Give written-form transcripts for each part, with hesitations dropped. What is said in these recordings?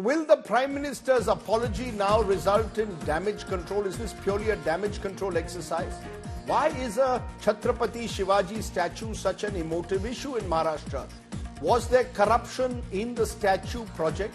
will the Prime Minister's apology now result in damage control? Is this purely a damage control exercise? Why is a Chhatrapati Shivaji statue such an emotive issue in Maharashtra? Was there corruption in the statue project?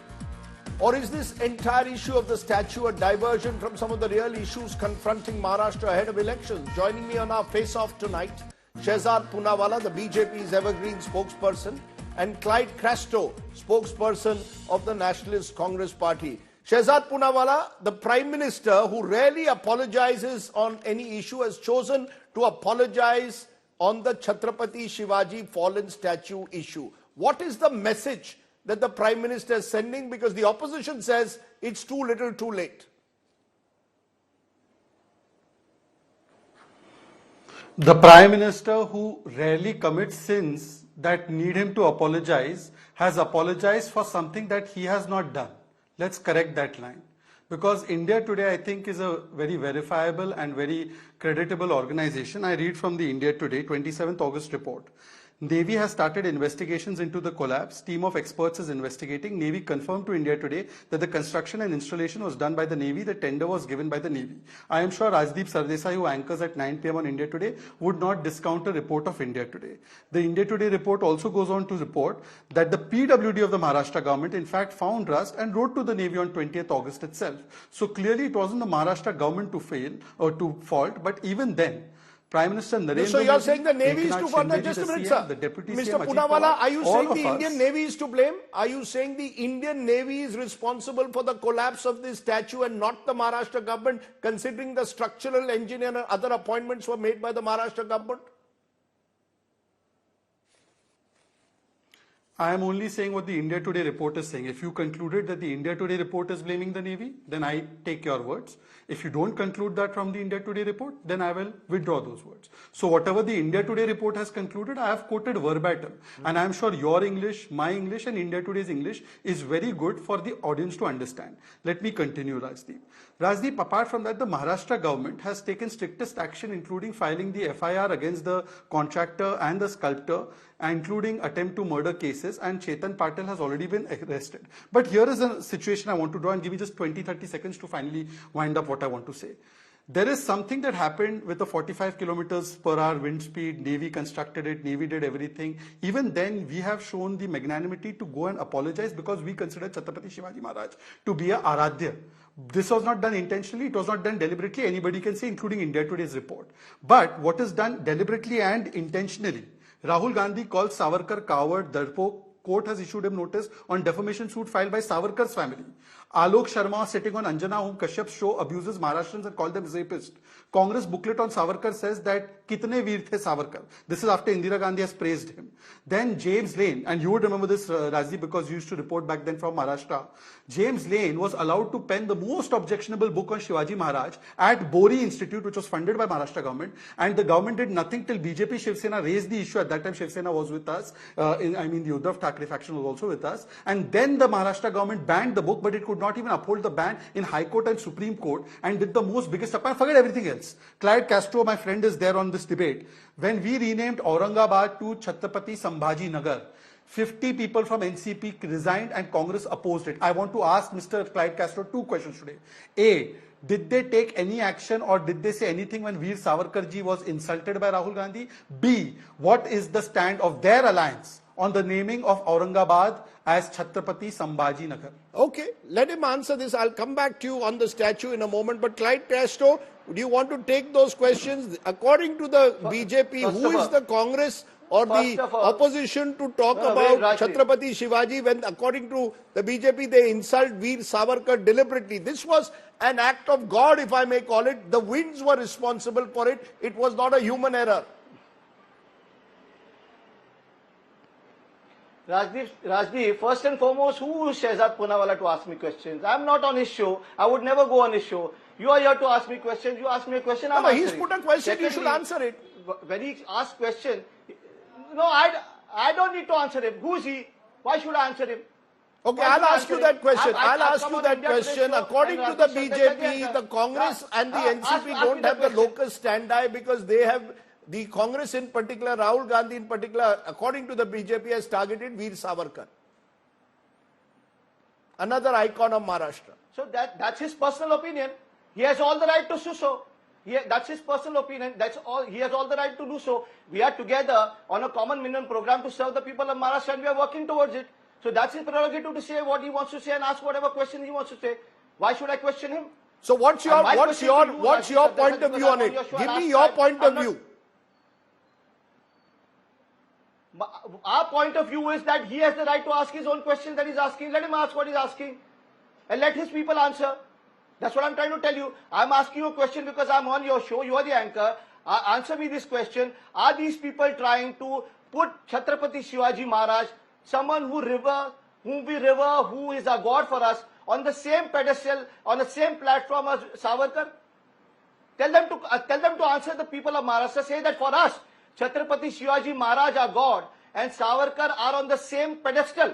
Or is this entire issue of the statue a diversion from some of the real issues confronting Maharashtra ahead of elections? Joining me on our face-off tonight, Shehzad Poonawalla, the BJP's Evergreen spokesperson, and Clyde Castro, spokesperson of the Nationalist Congress Party. Shehzad Poonawalla, the Prime Minister, who rarely apologizes on any issue, has chosen to apologize on the Chhatrapati Shivaji fallen statue issue. What is the message that the Prime Minister is sending? Because the opposition says it's too little too late. The Prime Minister, who rarely commits sins that need him to apologize, has apologized for something that he has not done. Let's correct that line. Because India Today, I think, is a very verifiable and very creditable organization. I read from the India Today 27th August report. Navy has started investigations into the collapse. Team of experts is investigating. Navy confirmed to India Today that the construction and installation was done by the Navy. The tender was given by the Navy. I am sure Rajdeep Sardesai, who anchors at 9 p.m. on India Today, would not discount a report of India Today. The India Today report also goes on to report that the PWD of the Maharashtra government in fact found rust and wrote to the Navy on 20th August itself. So clearly it wasn't the Maharashtra government to fail or to fault, but even then, Prime Minister Narendra Modi. So you are saying the Navy is to blame? Just a minute, sir. Mr. Poonawalla, are you saying the Indian Navy is to blame? Are you saying the Indian Navy is responsible for the collapse of this statue and not the Maharashtra government, considering the structural engineer and other appointments were made by the Maharashtra government? I am only saying what the India Today report is saying. If you concluded that the India Today report is blaming the Navy, then I take your words. If you don't conclude that from the India Today report, then I will withdraw those words. So whatever the India Today report has concluded, I have quoted verbatim. And I am sure your English, my English and India Today's English is very good for the audience to understand. Let me continue, Rajdeep. Rajdeep, apart from that, the Maharashtra government has taken strictest action, including filing the FIR against the contractor and the sculptor, including attempt to murder cases, and Chetan Patil has already been arrested. But here is a situation I want to draw, and give me just 20-30 seconds to finally wind up what I want to say. There is something that happened with the 45 kilometers per hour wind speed. Navy constructed it, Navy did everything. Even then, we have shown the magnanimity to go and apologize because we consider Chhatrapati Shivaji Maharaj to be a Aradhya. This was not done intentionally, it was not done deliberately, anybody can say, including India Today's report. But what is done deliberately and intentionally? Rahul Gandhi called Savarkar coward, Darpok. Court has issued him notice on defamation suit filed by Savarkar's family. Alok Sharma sitting on Anjana Home Kashyap's show abuses Maharashtrians and called them rapists. Congress booklet on Savarkar says that kitne veer the Savarkar. This is after Indira Gandhi has praised him. Then James Lane, and you would remember this, Rajdeep, because you used to report back then from Maharashtra. James Lane was allowed to pen the most objectionable book on Shivaji Maharaj at Bori Institute, which was funded by Maharashtra government, and the government did nothing till BJP Shiv Sena raised the issue. At that time, Shiv Sena was with us. The Uddhav Thackeray faction was also with us. And then the Maharashtra government banned the book, but it could not even uphold the ban in High Court and Supreme Court, and did the most biggest appeal. Forget everything else. Clyde Castro, my friend, is there on this debate. When we renamed Aurangabad to Chhatrapati Shivaji Nagar, 50 people from NCP resigned and Congress opposed it. I want to ask Mr. Clyde Castro two questions today. A, did they take any action or did they say anything when Veer Savarkarji was insulted by Rahul Gandhi? B, what is the stand of their alliance on the naming of Aurangabad as Chhatrapati Shivaji Nagar? Okay, let him answer this. I'll come back to you on the statue in a moment. But Clyde Castro, do you want to take those questions? According to the BJP, who is the Congress or the opposition to talk about Chhatrapati Shivaji when, according to the BJP, they insult Veer Savarkar deliberately? This was an act of God, if I may call it. The winds were responsible for it. It was not a human error. Rajdeep, first and foremost, who is Shehzad Poonawalla to ask me questions? I'm not on his show. I would never go on his show. You are here to ask me questions. You ask me a question, I'm answering. He's put a question, secondly, you should answer it. When he asks question, no, I don't need to answer him. Who is he? Why should I answer him? Okay, I'll ask you that question. I'll ask you that question. According to the BJP, the Congress and the NCP don't have the locus standi because they have, the Congress in particular, Rahul Gandhi in particular, according to the BJP, has targeted Veer Savarkar. Another icon of Maharashtra. So that's his personal opinion. He has all the right to do so. That's his personal opinion. That's all. He has all the right to do so. We are together on a common minimum program to serve the people of Maharashtra, and we are working towards it. So that's his prerogative to say what he wants to say and ask whatever question he wants to say. Why should I question him? So what's your point of view on it? Give me your point of view. Our point of view is that he has the right to ask his own questions that he's asking. Let him ask what he's asking and let his people answer. That's what I'm trying to tell you. I'm asking you a question because I'm on your show. You are the anchor. Answer me this question. Are these people trying to put Chhatrapati Shivaji Maharaj, someone whom we revere, who is a god for us, on the same pedestal, on the same platform as Savarkar? Tell them to answer the people of Maharashtra. Say that for us, Chhatrapati Shivaji Maharaj are God and Savarkar are on the same pedestal.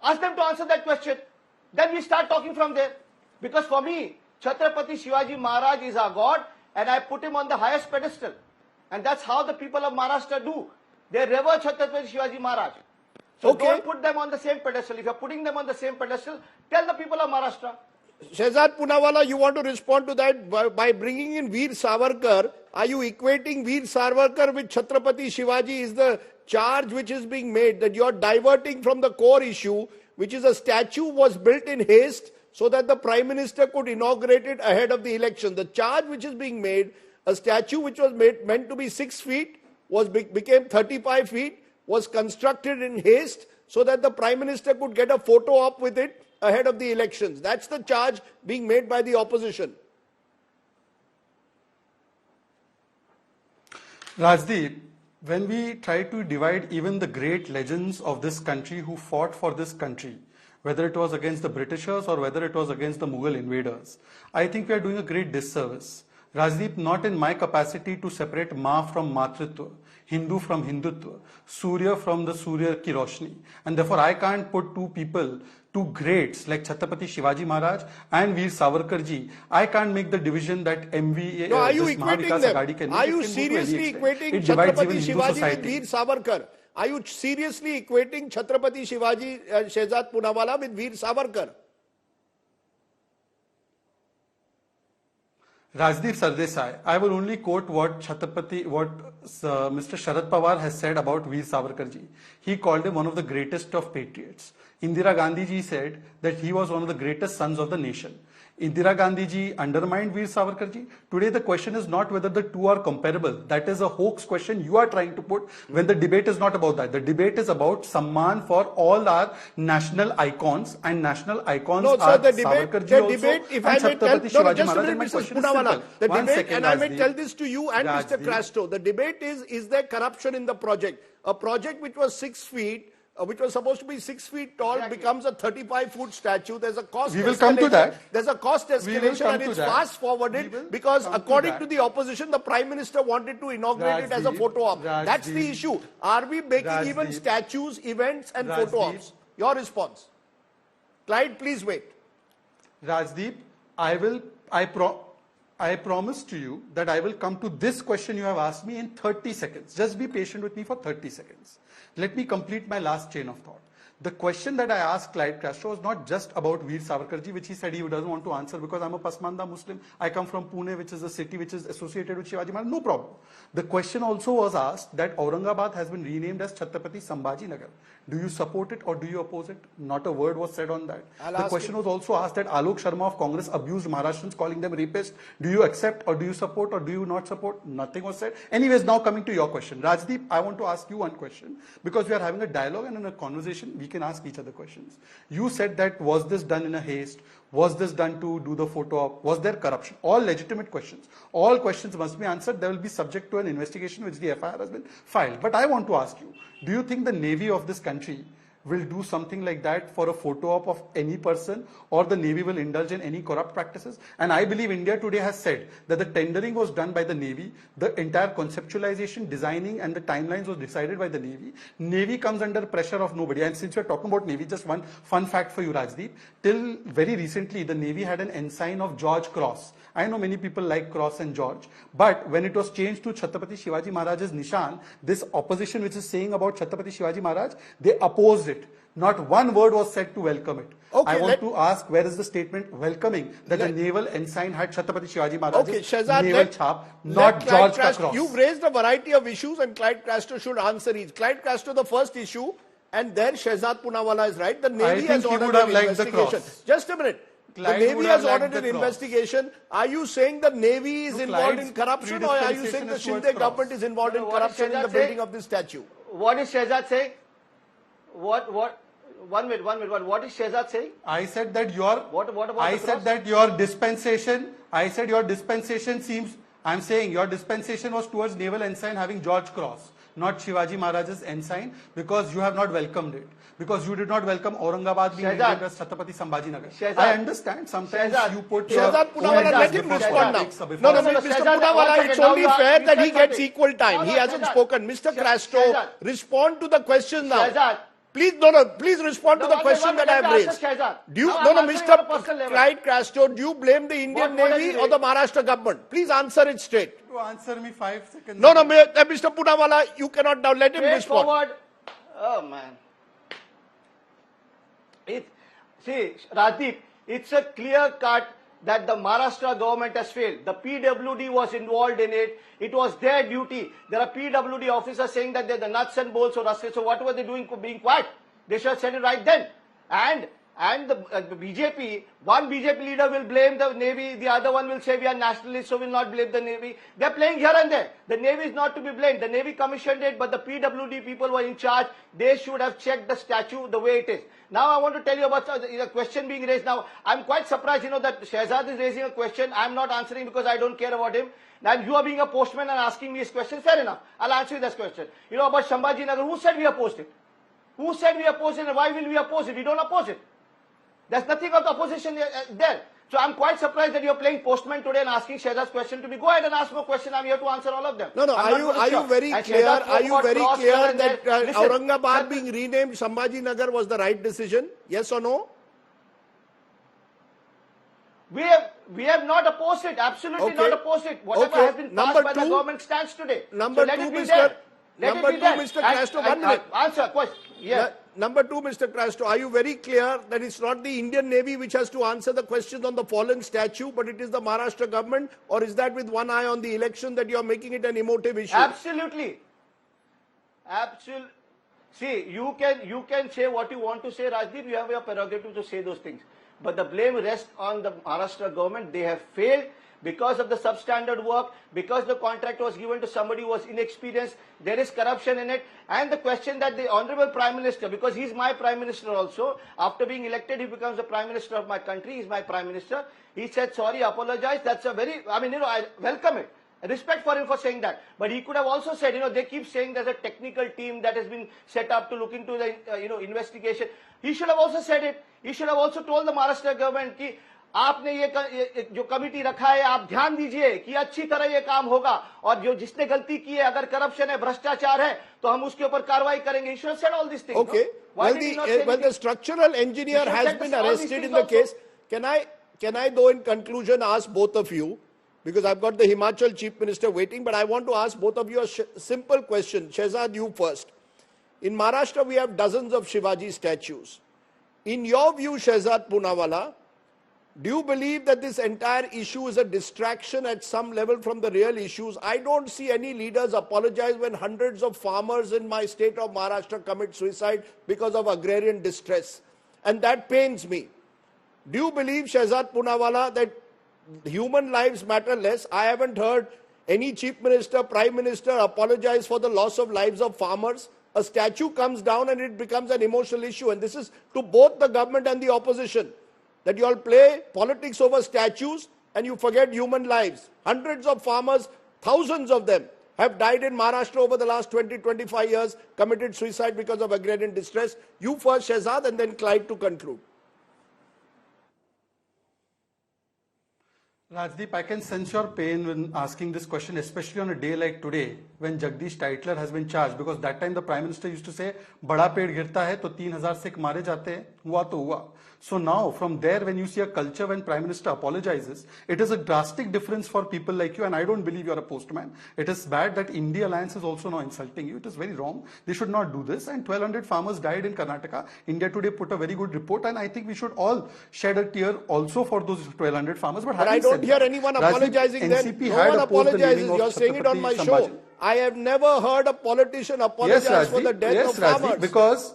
Ask them to answer that question. Then we start talking from there. Because for me, Chhatrapati Shivaji Maharaj is our God and I put him on the highest pedestal. And that's how the people of Maharashtra do. They revere Chhatrapati Shivaji Maharaj. So don't put them on the same pedestal. If you're putting them on the same pedestal, tell the people of Maharashtra. Shehzad Poonawalla, you want to respond to that by bringing in Veer Savarkar. Are you equating Veer Savarkar with Chhatrapati Shivaji? Is the charge which is being made that you're diverting from the core issue, which is a statue was built in haste so that the Prime Minister could inaugurate it ahead of the election. The charge which is being made, a statue which was meant to be 6 feet, became 35 feet, was constructed in haste so that the Prime Minister could get a photo op with it ahead of the elections. That's the charge being made by the opposition. Rajdeep, when we try to divide even the great legends of this country who fought for this country, whether it was against the Britishers or whether it was against the Mughal invaders, I think we are doing a great disservice. Rajdeep, not in my capacity to separate Ma from Matritva, Hindu from Hindutva, Surya from the Surya ki Roshni. And therefore I can't put two people, two greats like Chhatrapati Shivaji Maharaj and Veer Savarkar ji. I can't make the division that MV, no, are you equating them? Are you seriously equating Chhatrapati Shivaji with Veer Savarkar? Are you seriously equating Chhatrapati Shivaji, Shehzad Poonawalla, with Veer Savarkar? Rajdeep Sardesai, I will only quote what Mr. Sharad Pawar has said about Veer Savarkar ji. He called him one of the greatest of patriots. Indira Gandhi ji said that he was one of the greatest sons of the nation. Indira Gandhi ji undermined Veer Savarkar ji. Today the question is not whether the two are comparable. That is a hoax question you are trying to put when the debate is not about that. The debate is about Samman for all our national icons, and national icons are Savarkar ji also and Chhatrapati Shivaji Maharaj. And my question is simple. The debate, and I may tell this to you and Mr. Crasto, the debate is there corruption in the project? A project which was 6 feet, which was supposed to be 6 feet tall, becomes a 35-foot statue. There's a cost. We will come to that. There's a cost escalation, and it's fast forwarded because, according to the opposition, the Prime Minister wanted to inaugurate it as a photo op. That's the issue. Are we making even statues, events, and photo ops? Your response. Clyde, please wait. Rajdeep, I promise to you that I will come to this question you have asked me in 30 seconds. Just be patient with me for 30 seconds. Let me complete my last chain of thought. The question that I asked Clyde Castro was not just about Veer Savarkar ji, which he said he doesn't want to answer because I'm a Pasmanda Muslim. I come from Pune, which is a city which is associated with Shivaji Maharaj. No problem. The question also was asked that Aurangabad has been renamed as Chhatrapati Sambhaji Nagar. Do you support it or do you oppose it? Not a word was said on that. The question was also asked that Alok Sharma of Congress abused Maharashtrians, calling them rapists. Do you accept or do you support or do you not support? Nothing was said. Anyways, now coming to your question. Rajdeep, I want to ask you one question because we are having a dialogue and in a conversation, we can ask each other questions. You said that was this done in a haste? Was this done to do the photo op? Was there corruption? All legitimate questions. All questions must be answered. They will be subject to an investigation which the FIR has been filed. But I want to ask you, do you think the Navy of this country will do something like that for a photo op of any person, or the Navy will indulge in any corrupt practices? And I believe India Today has said that the tendering was done by the Navy, the entire conceptualization, designing and the timelines was decided by the Navy. Navy comes under pressure of nobody. And since we're talking about Navy, just one fun fact for you, Rajdeep. Till very recently, the Navy had an ensign of George Cross. I know many people like Cross and George, but when it was changed to Chhatrapati Shivaji Maharaj's Nishan, this opposition which is saying about Chhatrapati Shivaji Maharaj, they opposed it. it. Not one word was said to welcome it. Okay, I want to ask, where is the statement welcoming that the naval ensign had Chhatrapati Shivaji Maharaj's naval chap, not George ka cross? You've raised a variety of issues and Clyde Castro should answer each. Clyde Castro, the first issue, and then Shehzad Poonawalla is right. The Navy has ordered an investigation. Just a minute. Clyde the Navy has ordered an investigation. Are you saying the Navy is involved in corruption, or are you saying the Shinde government is involved in corruption in the building of this statue? What is Shehzad saying? One minute. What is Shehzad saying? I said that your. What about I said that your dispensation. I said your dispensation seems. I'm saying your dispensation was towards naval ensign having George Cross, not Shivaji Maharaj's ensign, because you have not welcomed it. Because you did not welcome Aurangabad being named as Chhatrapati Sambhaji Nagar. I understand. Sometimes you put Shehzad Poonawalla, let him respond now. No, Mr. Poonawalla, it's only fair that he gets equal time. He hasn't spoken. Mr. Castro, respond to the question now. Please, please respond to the question that I have raised. Mr. Clyde Castro, do you blame the Indian Navy or the Maharashtra government? Please answer it straight. To answer me 5 seconds. Mr. Poonawalla, you cannot now let him respond. Forward. Oh man. See, Rajdeep, it's a clear cut that the Maharashtra government has failed. The PWD was involved in it. It was their duty. There are PWD officers saying that they're the nuts and bolts of Russia. So what were they doing for being quiet? They should have said it right then. And the BJP, one BJP leader will blame the Navy, the other one will say we are nationalists, so will not blame the Navy. They're playing here and there. The Navy is not to be blamed. The Navy commissioned it, but the PWD people were in charge. They should have checked the statue the way it is. Now I want to tell you about the question being raised. Now I'm quite surprised, that Shehzad is raising a question. I'm not answering because I don't care about him. Now you are being a postman and asking me this question. Fair enough. I'll answer you this question. About Sambhaji Nagar, who said we opposed it? Who said we oppose it and why will we oppose it? We don't oppose it. There's nothing of the opposition there. So I'm quite surprised that you're playing postman today and asking Shehzad's question to me. Go ahead and ask more questions. I'm here to answer all of them. Are you very clear? Are you very clear that Aurangabad being renamed Sambhaji Nagar was the right decision? Yes or no? We have not opposed it. Absolutely not opposed it. Whatever has been passed by the government stands today. Number two, Mr. Castro, 1 minute. Answer question. Yeah. Number two, Mr. Castro, are you very clear that it's not the Indian Navy which has to answer the questions on the fallen statue, but it is the Maharashtra government? Or is that with one eye on the election that you are making it an emotive issue? Absolutely. See, you can say what you want to say, Rajdeep. You have your prerogative to say those things. But the blame rests on the Maharashtra government. They have failed because of the substandard work, because the contract was given to somebody who was inexperienced. There is corruption in it. And the question that the Honorable Prime Minister, because he's my Prime Minister also, after being elected, he becomes the Prime Minister of my country. He's my Prime Minister. He said, sorry, apologize. That's a very, I welcome it. Respect for him for saying that. But he could have also said, they keep saying there's a technical team that has been set up to look into the, investigation. He should have also said it. He should have also told the Maharashtra government कि आपने ये जो committee रखा है आप ध्यान दीजिए कि अच्छी तरह ये काम होगा और जो जिसने गलती की है अगर करप्शन है भ्रष्टाचार है तो हम उसके ऊपर कार्रवाई करेंगे. He should have said all these things. Okay. No? Well, the structural engineer has been arrested in the case. Can I though in conclusion ask both of you, because I've got the Himachal Chief Minister waiting, but I want to ask both of you a simple question. Shehzad, you first. In Maharashtra, we have dozens of Shivaji statues. In your view, Shehzad Poonawalla, do you believe that this entire issue is a distraction at some level from the real issues? I don't see any leaders apologize when hundreds of farmers in my state of Maharashtra commit suicide because of agrarian distress. And that pains me. Do you believe, Shehzad Poonawalla, that human lives matter less? I haven't heard any chief minister, prime minister apologize for the loss of lives of farmers. A statue comes down and it becomes an emotional issue. And this is to both the government and the opposition, that you all play politics over statues and you forget human lives. Hundreds of farmers, thousands of them, have died in Maharashtra over the last 20-25 years, committed suicide because of agrarian distress. You first, Shehzad, and then Clyde to conclude. Rajdeep, I can sense your pain when asking this question, especially on a day like today, when Jagdish Titler has been charged, because that time the Prime Minister used to say, "Bada ped girta hai, to 3,000 Sikh mare jate hain, hua to hua." So now, from there, when you see a culture when Prime Minister apologizes, it is a drastic difference for people like you, and I don't believe you're a postman. It is bad that India Alliance is also now insulting you. It is very wrong. They should not do this. And 1,200 farmers died in Karnataka. India Today put a very good report, and I think we should all shed a tear also for those 1,200 farmers. But I don't hear anyone apologizing then. No one apologizes. You're saying it on my show. I have never heard a politician apologize for the death of farmers. Because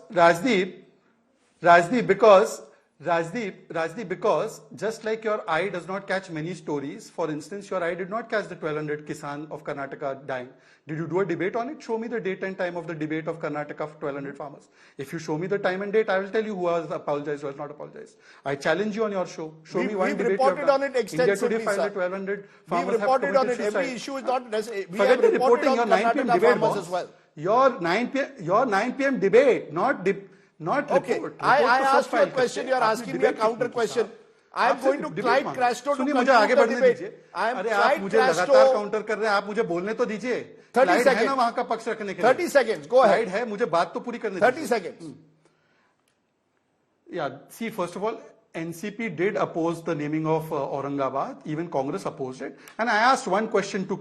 Rajdeep, because just like your eye does not catch many stories, for instance, your eye did not catch the 1,200 Kisan of Karnataka dying. Did you do a debate on it? Show me the date and time of the debate of Karnataka of 1,200 farmers. If you show me the time and date, I will tell you who has apologized, who has not apologized. I challenge you on your show. Show me one debate you have done. On it extensively, India Today filed 1,200 farmers. We've reported on it. Suicide. Every issue is not necessary. We Forget have the reporting. Your 9 p.m. debate, boss. as well. Your 9 p.m. debate, not okay. report. I asked you a question. You are asking me a counter question. I am going to Clyde Crasto to conclude the debate. I am Clyde Crasto. Counter कर रहे हैं आप मुझे बोलने तो दीजिए 30 seconds ना वहां का पक्ष रखने के लिए 30 seconds go ahead है मुझे बात तो पूरी करने 30 seconds yeah see first of all NCP did oppose the naming of Aurangabad, even Congress opposed it, and I asked one question to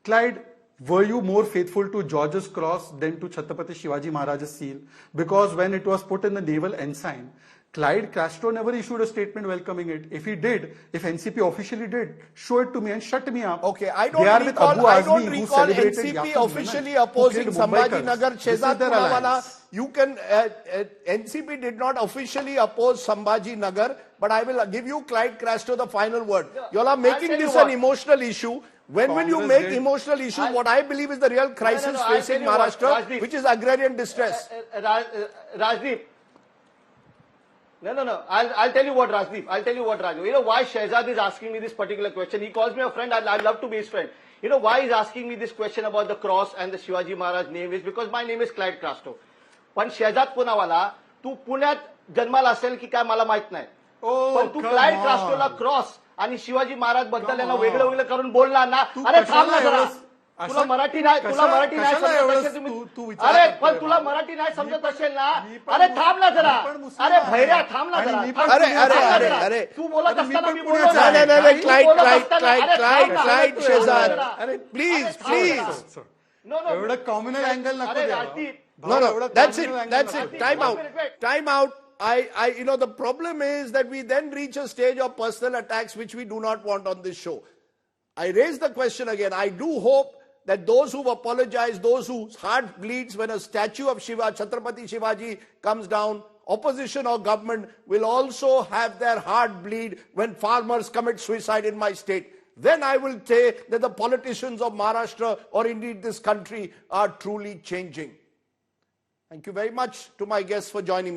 Clyde, were you more faithful to George's cross than to Chhatrapati Shivaji Maharaj's seal? Because when it was put in the naval ensign, Clyde Castro never issued a statement welcoming it. If he did, if NCP officially did, show it to me and shut me up. Okay, I don't recall NCP officially opposing Sambhaji Nagar. Shehzad Punawala, you can, NCP did not officially oppose Sambhaji Nagar, but I will give you Clyde Crasto the final word. You all are making this an emotional issue. When will you make emotional issue what I believe is the real crisis facing Maharashtra, which is agrarian distress? Rajdeep. No. I'll tell you what, Rajdeep. You know why Shehzad is asking me this particular question? He calls me a friend. I'd love to be his friend. You know why he's asking me this question about the cross and the Shivaji Maharaj name is because my name is Clyde Crasto. पण शेजात पुनावाला तू पुण्यात जन्माला असेल की काय मला माहित नाही पण तू क्लाइड क्रास्टोला क्रॉस आणि शिवाजी महाराज बद्दल यांना वेगळं वेगळं करून बोलणार ना अरे थांब ना जरा तुला मराठी नाही समजत असेल तुम्ही अरे पण तुला मराठी नाही समजत असेल ना अरे थांब ना जरा अरे भैऱ्या थांब ना जरा अरे तू बोलत असताना मी बोललो नाही क्लाइड शेजाद अरे प्लीज No, एवढा कॉम्युनल अँगल नको No, that's it. Time out. You know, the problem is that we then reach a stage of personal attacks, which we do not want on this show. I raise the question again. I do hope that those who've apologized, those whose heart bleeds when a statue of Chhatrapati Shivaji comes down, opposition or government will also have their heart bleed when farmers commit suicide in my state. Then I will say that the politicians of Maharashtra or indeed this country are truly changing. Thank you very much to my guests for joining me.